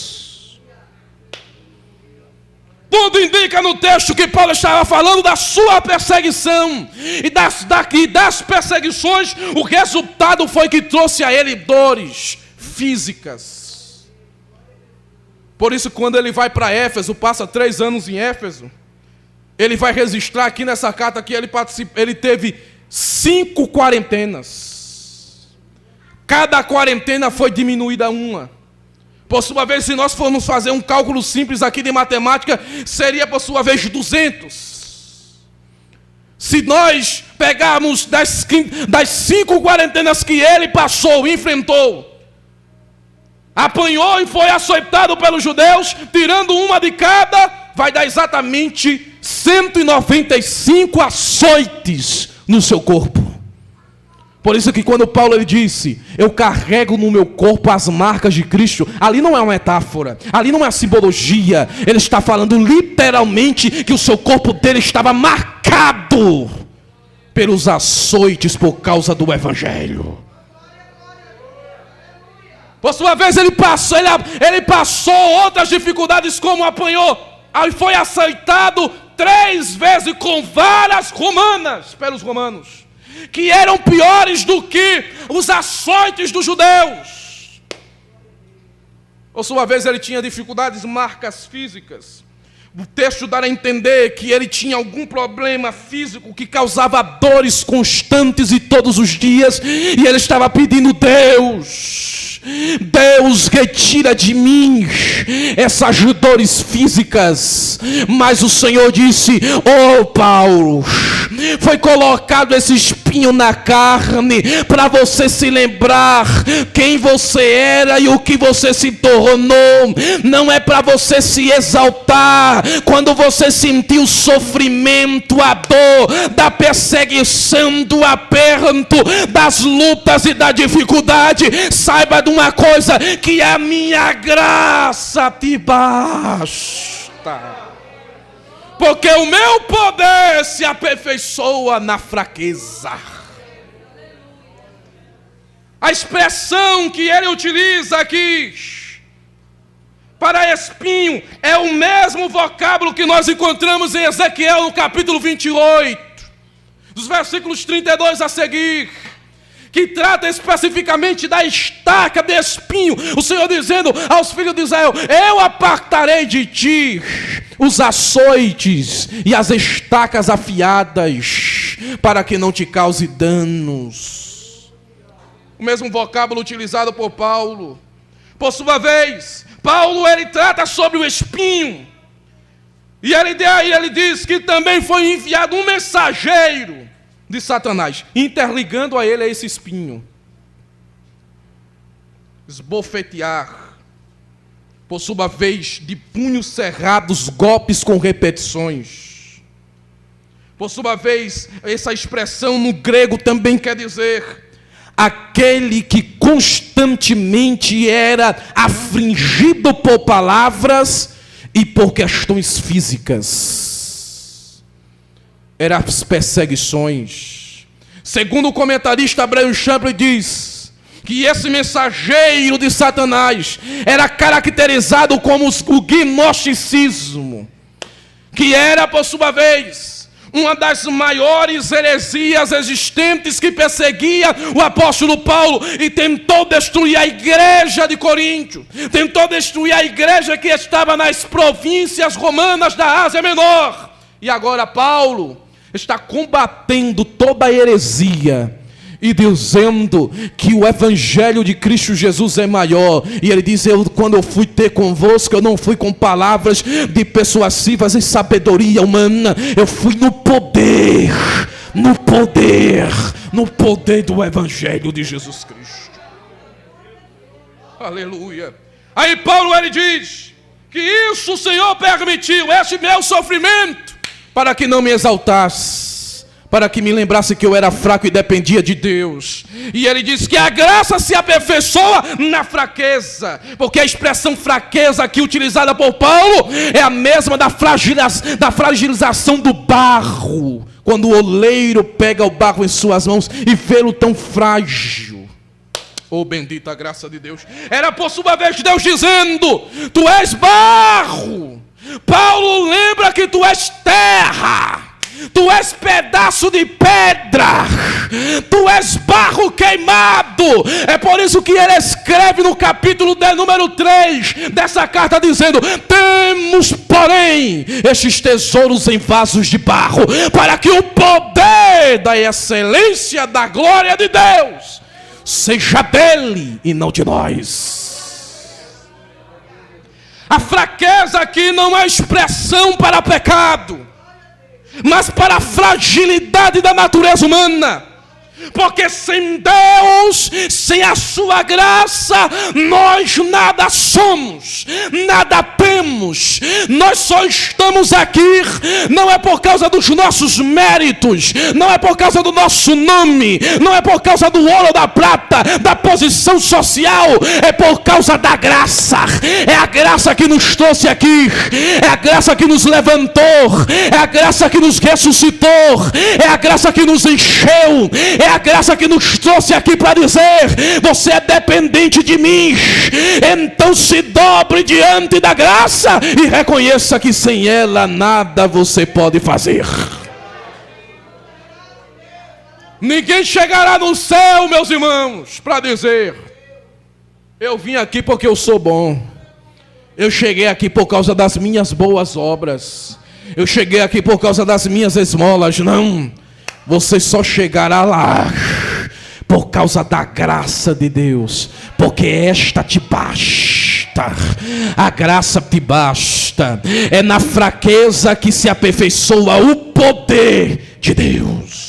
Tudo indica no texto que Paulo estava falando da sua perseguição. E das perseguições, o resultado foi que trouxe a ele dores físicas. Por isso, quando ele vai para Éfeso, passa 3 anos em Éfeso, ele vai registrar aqui nessa carta que ele teve 5 quarentenas. Cada quarentena foi diminuída a uma. Por sua vez, se nós formos fazer um cálculo simples aqui de matemática, seria por sua vez 200. Se nós pegarmos das 5 quarentenas que ele passou, enfrentou, apanhou e foi açoitado pelos judeus, tirando uma de cada, vai dar exatamente 195 açoites no seu corpo. Por isso que quando Paulo ele disse, eu carrego no meu corpo as marcas de Cristo, ali não é uma metáfora, ali não é uma simbologia, ele está falando literalmente que o seu corpo dele estava marcado pelos açoites por causa do Evangelho. Por sua vez ele passou outras dificuldades, como apanhou, aí foi açoitado 3 vezes com varas romanas pelos romanos, que eram piores do que os açoites dos judeus. Por sua vez ele tinha dificuldades, marcas físicas. O texto dá a entender que ele tinha algum problema físico que causava dores constantes e todos os dias, e ele estava pedindo, Deus, retira de mim essas dores físicas. Mas o Senhor disse, Paulo, foi colocado esse espinho na carne para você se lembrar quem você era e o que você se tornou. Não é para você se exaltar quando você sentir o sofrimento, a dor da perseguição, do aperto, das lutas e da dificuldade. Saiba de uma coisa, que a minha graça te basta, porque o meu poder se aperfeiçoa na fraqueza. A expressão que ele utiliza aqui para espinho é o mesmo vocábulo que nós encontramos em Ezequiel no capítulo 28, dos versículos 32 a seguir, que trata especificamente da estaca de espinho. O Senhor dizendo aos filhos de Israel, eu apartarei de ti os açoites e as estacas afiadas, para que não te cause danos. O mesmo vocábulo utilizado por Paulo. Por sua vez, Paulo ele trata sobre o espinho, e ele diz que também foi enviado um mensageiro de Satanás, interligando a ele esse espinho. Esbofetear, por sua vez, de punhos cerrados, golpes com repetições. Por sua vez, essa expressão no grego também quer dizer aquele que constantemente era afligido por palavras e por questões físicas. Eram as perseguições. Segundo o comentarista Brian Champlin diz que esse mensageiro de Satanás era caracterizado como o gnosticismo, que era, por sua vez, uma das maiores heresias existentes, que perseguia o apóstolo Paulo e tentou destruir a igreja de Coríntio, tentou destruir a igreja que estava nas províncias romanas da Ásia Menor. E agora Paulo, está combatendo toda a heresia e dizendo que o Evangelho de Cristo Jesus é maior. E ele diz: quando eu fui ter convosco, eu não fui com palavras de persuasivas e sabedoria humana, eu fui no poder do Evangelho de Jesus Cristo. Aleluia. Aí Paulo, ele diz que isso o Senhor permitiu, esse meu sofrimento, para que não me exaltasse, para que me lembrasse que eu era fraco e dependia de Deus. E ele diz que a graça se aperfeiçoa na fraqueza, porque a expressão fraqueza aqui utilizada por Paulo é a mesma da fragilização do barro, quando o oleiro pega o barro em suas mãos e vê-lo tão frágil. Oh, bendita graça de Deus. Era por sua vez Deus dizendo: tu és barro. Paulo lembra que tu és terra, tu és pedaço de pedra, tu és barro queimado. É por isso que ele escreve no capítulo de número 3 dessa carta dizendo: temos, porém, estes tesouros em vasos de barro, para que o poder da excelência da glória de Deus seja dele e não de nós. A fraqueza aqui não é expressão para pecado, mas para a fragilidade da natureza humana. Porque sem Deus, sem a sua graça, nós nada somos, nada temos. Nós só estamos aqui, não é por causa dos nossos méritos, não é por causa do nosso nome, não é por causa do ouro ou da prata, da posição social, é por causa da graça. É a graça que nos trouxe aqui, é a graça que nos levantou, é a graça que nos ressuscitou, é a graça que nos encheu, é a graça que nos trouxe aqui para dizer: você é dependente de mim, então se dobre diante da graça e reconheça que sem ela nada você pode fazer. Ninguém chegará no céu, meus irmãos, para dizer: eu vim aqui porque eu sou bom, eu cheguei aqui por causa das minhas boas obras, eu cheguei aqui por causa das minhas esmolas. Não, você só chegará lá por causa da graça de Deus, porque esta te basta, a graça te basta. É na fraqueza que se aperfeiçoa o poder de Deus.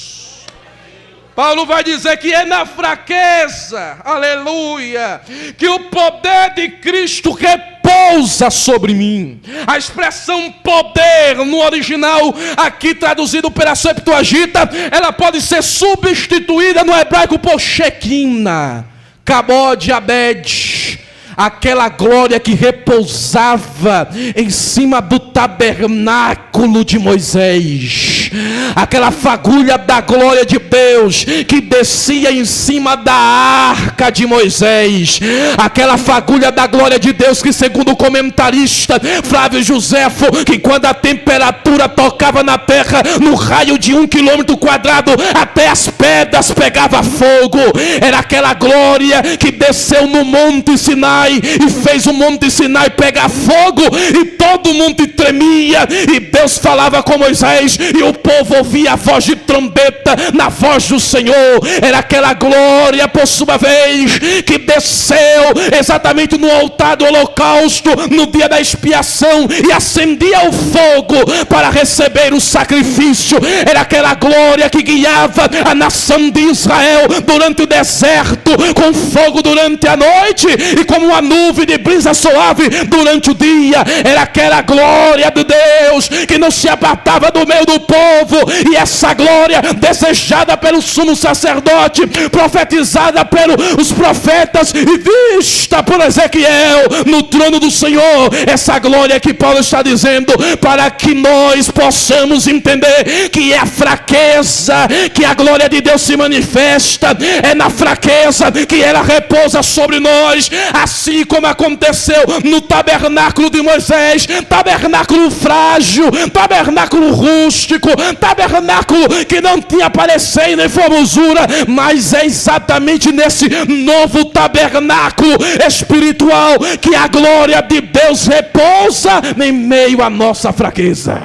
Paulo vai dizer que é na fraqueza, aleluia, que o poder de Cristo repousa sobre mim. A expressão poder no original, aqui traduzido pela Septuaginta, ela pode ser substituída no hebraico por Shekinah, Kabod Abed, aquela glória que repousava em cima do tabernáculo de Moisés, aquela fagulha da glória de Deus que descia em cima da arca de Moisés, aquela fagulha da glória de Deus que, segundo o comentarista Flávio Joséfo, que quando a temperatura tocava na terra, no raio de 1 quilômetro quadrado, até as pedras pegava fogo. Era aquela glória que desceu no Monte Sinai e fez o Monte Sinai pegar fogo, e todo mundo tremia, e Deus falava com Moisés, e o povo ouvia a voz de trombeta na voz do Senhor. Era aquela glória, por sua vez, que desceu exatamente no altar do holocausto, no dia da expiação, e acendia o fogo para receber o sacrifício. Era aquela glória que guiava a nação de Israel durante o deserto, com fogo durante a noite e como uma nuvem de brisa suave durante o dia. Era aquela glória de Deus que não se apartava do meio do povo, e essa glória desejada pelo sumo sacerdote, profetizada pelos profetas e vista por Ezequiel no trono do Senhor. Essa glória que Paulo está dizendo, para que nós possamos entender que é a fraqueza que a glória de Deus se manifesta, é na fraqueza que ela repousa sobre nós, assim como aconteceu no tabernáculo de Moisés, tabernáculo frágil, tabernáculo rústico, tabernáculo que não tinha parecer nem formosura, mas é exatamente nesse novo tabernáculo espiritual que a glória de Deus repousa em meio à nossa fraqueza.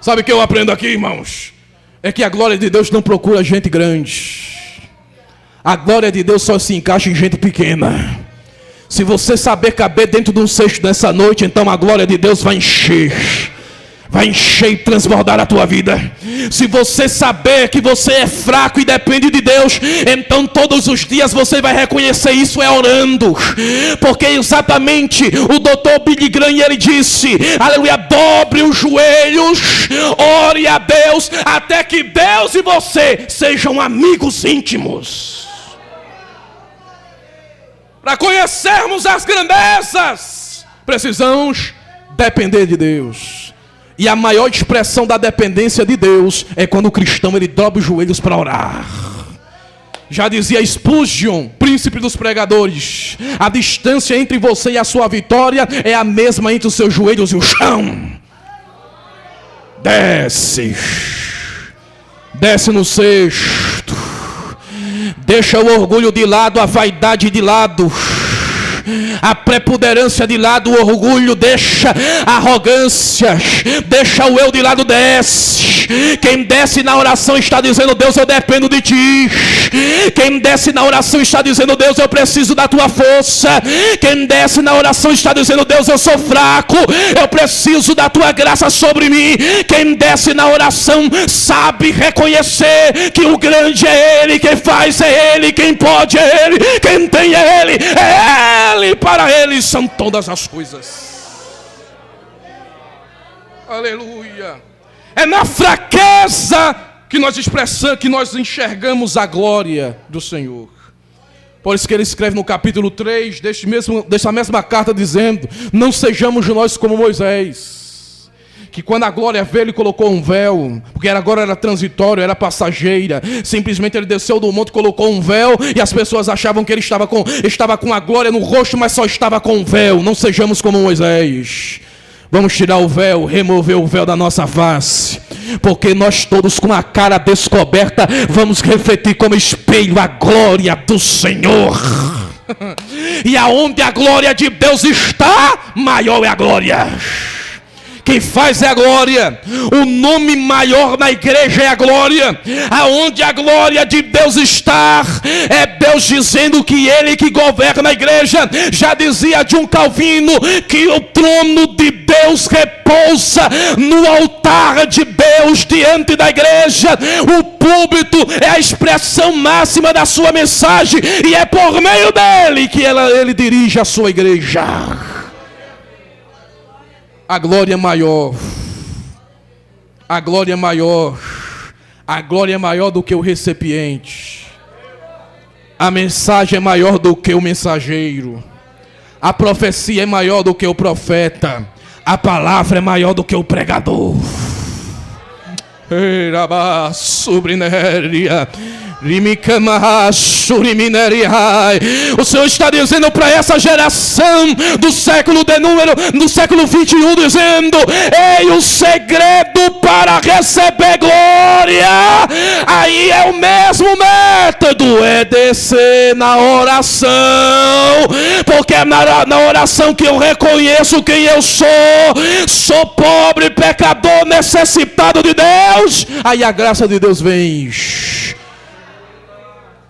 Sabe o que eu aprendo aqui, irmãos? É que a glória de Deus não procura gente grande. A glória de Deus só se encaixa em gente pequena. Se você saber caber dentro de um cesto nessa noite, então a glória de Deus vai encher. Vai encher e transbordar a tua vida. Se você saber que você é fraco e depende de Deus, então todos os dias você vai reconhecer isso orando. Porque exatamente o Dr. Billy Graham, ele disse, aleluia, dobre os joelhos, ore a Deus, até que Deus e você sejam amigos íntimos. Para conhecermos as grandezas, precisamos depender de Deus. E a maior expressão da dependência de Deus é quando o cristão ele dobra os joelhos para orar. Já dizia Spurgeon, príncipe dos pregadores, a distância entre você e a sua vitória é a mesma entre os seus joelhos e o chão. Desce no cesto, deixa o orgulho de lado, a vaidade de lado, a preponderância de lado, o orgulho, deixa a arrogância, deixa o eu de lado, desce. Quem desce na oração está dizendo: Deus, eu dependo de ti. Quem desce na oração está dizendo: Deus, eu preciso da tua força. Quem desce na oração está dizendo: Deus, eu sou fraco, eu preciso da tua graça sobre mim. Quem desce na oração sabe reconhecer que o grande é Ele, quem faz é Ele, quem pode é Ele, quem tem é Ele, para Ele são todas as coisas. Aleluia. É na fraqueza que nós expressamos, que nós enxergamos a glória do Senhor. Por isso que ele escreve no capítulo 3 desta mesma carta dizendo: não sejamos nós como Moisés, que quando a glória veio ele colocou um véu, porque agora era transitório, era passageira. Simplesmente ele desceu do monte, colocou um véu, e as pessoas achavam que ele estava com a glória no rosto, mas só estava com um véu. Não sejamos como Moisés. Vamos tirar o véu, remover o véu da nossa face, porque nós todos com a cara descoberta vamos refletir como espelho a glória do Senhor. E aonde a glória de Deus está, maior é a glória. Quem faz é a glória. O nome maior na igreja é a glória. Aonde a glória de Deus está, é Deus dizendo que Ele que governa a igreja. Já dizia John Calvino que o trono de Deus repousa no altar de Deus diante da igreja. O púlpito é a expressão máxima da sua mensagem, e é por meio dele que ele dirige a sua igreja. A glória maior, a glória maior, a glória é maior do que o recipiente. A mensagem é maior do que o mensageiro. A profecia é maior do que o profeta. A palavra é maior do que o pregador. O Senhor está dizendo para essa geração do século 21, dizendo: ei, o segredo para receber glória, aí é o mesmo método, é descer na oração, porque é na oração que eu reconheço quem eu sou pobre, pecador, necessitado de Deus, aí a graça de Deus vem.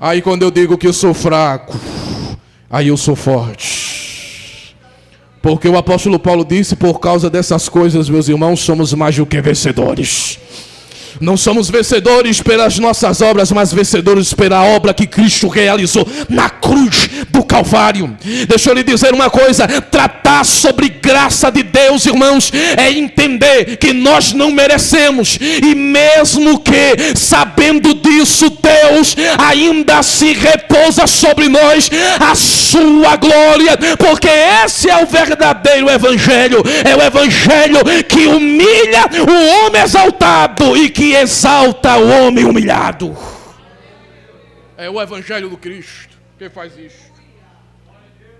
Aí quando eu digo que eu sou fraco, aí eu sou forte. Porque o apóstolo Paulo disse: por causa dessas coisas, meus irmãos, somos mais do que vencedores. Não somos vencedores pelas nossas obras, mas vencedores pela obra que Cristo realizou na cruz do Calvário. Deixa eu lhe dizer uma coisa: tratar sobre graça de Deus, irmãos, é entender que nós não merecemos, e mesmo que sabendo disso, Deus ainda se repousa sobre nós a sua glória, porque esse é o verdadeiro evangelho. É o evangelho que humilha o homem exaltado e que exalta o homem humilhado. É o evangelho do Cristo que faz isso.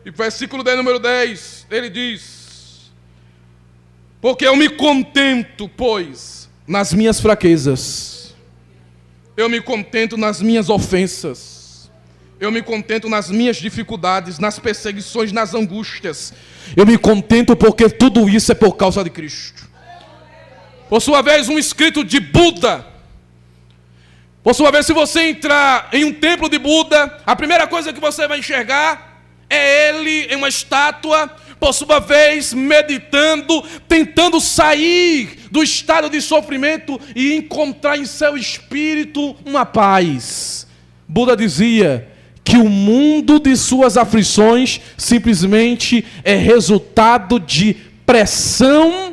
E versículo de número 10, ele diz: porque eu me contento, pois, nas minhas fraquezas, eu me contento nas minhas ofensas, eu me contento nas minhas dificuldades, nas perseguições, nas angústias. Eu me contento porque tudo isso é por causa de Cristo. Por sua vez, um escrito de Buda. Por sua vez, se você entrar em um templo de Buda, a primeira coisa que você vai enxergar é ele em uma estátua, por sua vez, meditando, tentando sair do estado de sofrimento e encontrar em seu espírito uma paz. Buda dizia que o mundo de suas aflições simplesmente é resultado de pressão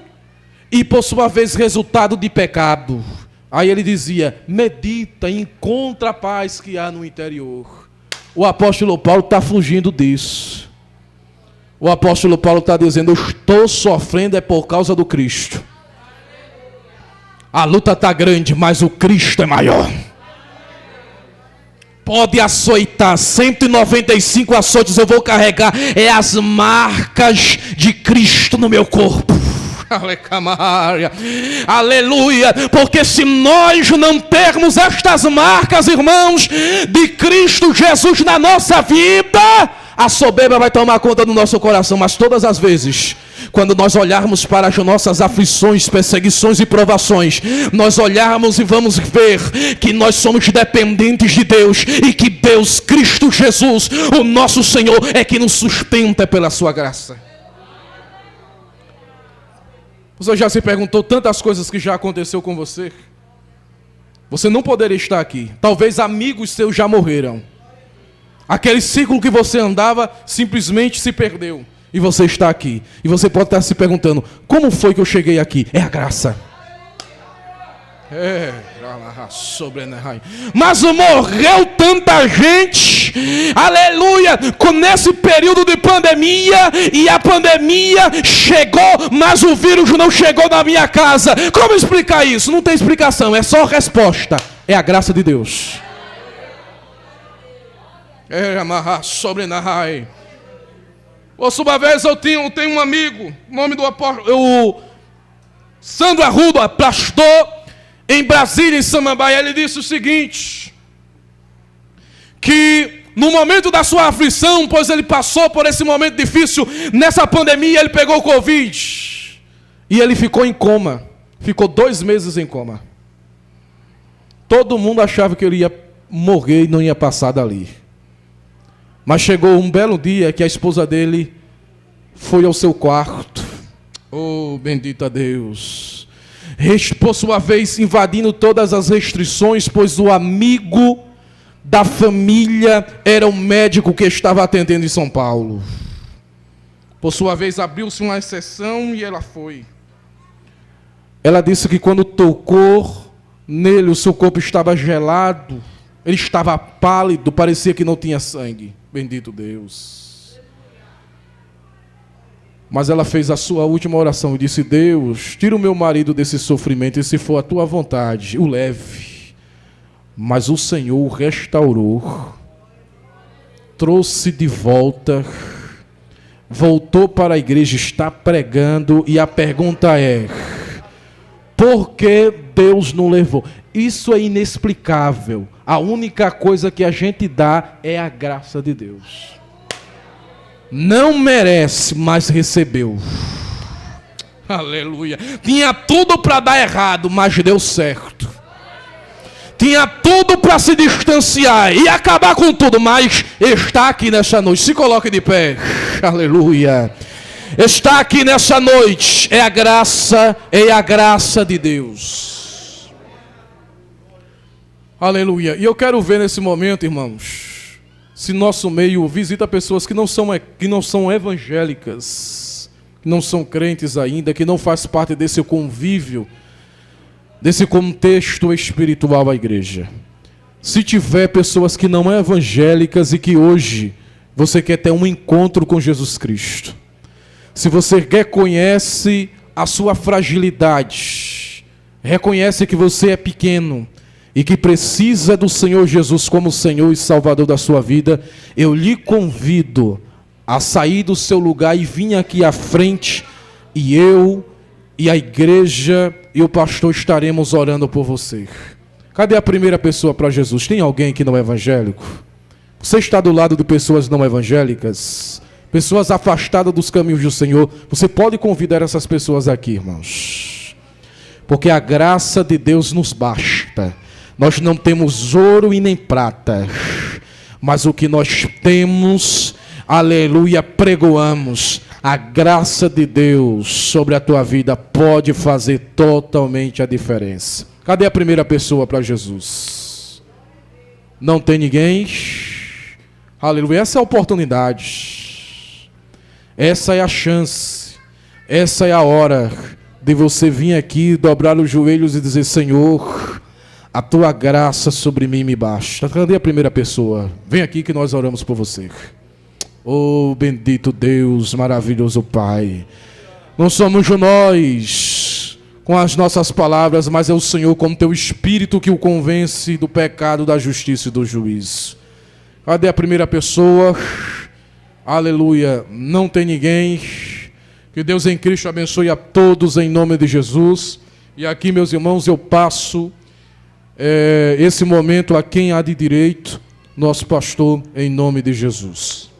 e, por sua vez, resultado de pecado. Aí ele dizia: medita e encontra a paz que há no interior. O apóstolo Paulo está fugindo disso. O apóstolo Paulo está dizendo: eu estou sofrendo é por causa do Cristo. A luta está grande, mas o Cristo é maior. Pode açoitar, 195 açoites eu vou carregar, é as marcas de Cristo no meu corpo. Aleluia, porque se nós não termos estas marcas, irmãos, de Cristo Jesus na nossa vida, a soberba vai tomar conta do nosso coração. Mas todas as vezes, quando nós olharmos para as nossas aflições, perseguições e provações, nós olharmos e vamos ver que nós somos dependentes de Deus, e que Deus, Cristo Jesus, o nosso Senhor, é que nos sustenta pela sua graça. Você já se perguntou tantas coisas que já aconteceu com você? Você não poderia estar aqui. Talvez amigos seus já morreram. Aquele círculo que você andava simplesmente se perdeu. E você está aqui. E você pode estar se perguntando: como foi que eu cheguei aqui? É a graça. Mas morreu tanta gente, aleluia, nesse período de pandemia, e a pandemia chegou, mas o vírus não chegou na minha casa. Como explicar isso? Não tem explicação, é só resposta: é a graça de Deus. Por sua vez, eu tenho um amigo, nome do apóstolo, Sandro Arruda, pastor em Brasília, em Samambaia. Ele disse o seguinte: que no momento da sua aflição, pois ele passou por esse momento difícil, nessa pandemia, ele pegou Covid. E ele ficou em coma. Ficou 2 meses em coma. Todo mundo achava que ele ia morrer e não ia passar dali. Mas chegou um belo dia que a esposa dele foi ao seu quarto. Oh, bendito a Deus. Por sua vez, invadindo todas as restrições, pois o amigo da família era um médico que estava atendendo em São Paulo. Por sua vez, abriu-se uma exceção e ela foi. Ela disse que quando tocou nele, o seu corpo estava gelado, ele estava pálido, parecia que não tinha sangue. Bendito Deus. Mas ela fez a sua última oração e disse: Deus, tira o meu marido desse sofrimento, e se for a tua vontade, o leve. Mas o Senhor o restaurou, trouxe de volta, voltou para a igreja, está pregando, e a pergunta é: por que Deus não levou? Isso é inexplicável. A única coisa que a gente dá é a graça de Deus. Não merece, mas recebeu. Aleluia. Tinha tudo para dar errado, mas deu certo. Tinha tudo para se distanciar e acabar com tudo, mas está aqui nessa noite. Se coloque de pé. Aleluia. Está aqui nessa noite. É a graça de Deus. Aleluia. E eu quero ver nesse momento, irmãos, se nosso meio visita pessoas que não são evangélicas, que não são crentes ainda, que não faz parte desse convívio, desse contexto espiritual à igreja. Se tiver pessoas que não são evangélicas e que hoje você quer ter um encontro com Jesus Cristo, se você reconhece a sua fragilidade, reconhece que você é pequeno e que precisa do Senhor Jesus como Senhor e Salvador da sua vida, eu lhe convido a sair do seu lugar e vir aqui à frente, e eu e a igreja e o pastor estaremos orando por você. Cadê a primeira pessoa para Jesus? Tem alguém que não é evangélico? Você está do lado de pessoas não evangélicas? Pessoas afastadas dos caminhos do Senhor? Você pode convidar essas pessoas aqui, irmãos. porque a graça de Deus nos basta. Nós não temos ouro e nem prata, mas o que nós temos, aleluia, pregoamos. A graça de Deus sobre a tua vida pode fazer totalmente a diferença. Cadê a primeira pessoa para Jesus? Não tem ninguém? Aleluia, essa é a oportunidade. Essa é a chance. Essa é a hora de você vir aqui, dobrar os joelhos e dizer: Senhor, a tua graça sobre mim me basta. Cadê a primeira pessoa? Vem aqui que nós oramos por você. Oh, bendito Deus, maravilhoso Pai. Não somos nós com as nossas palavras, mas é o Senhor com o teu Espírito que o convence do pecado, da justiça e do juízo. Cadê a primeira pessoa? Aleluia, não tem ninguém. Que Deus em Cristo abençoe a todos em nome de Jesus. E aqui, meus irmãos, eu passo esse momento a quem há de direito, nosso pastor, em nome de Jesus.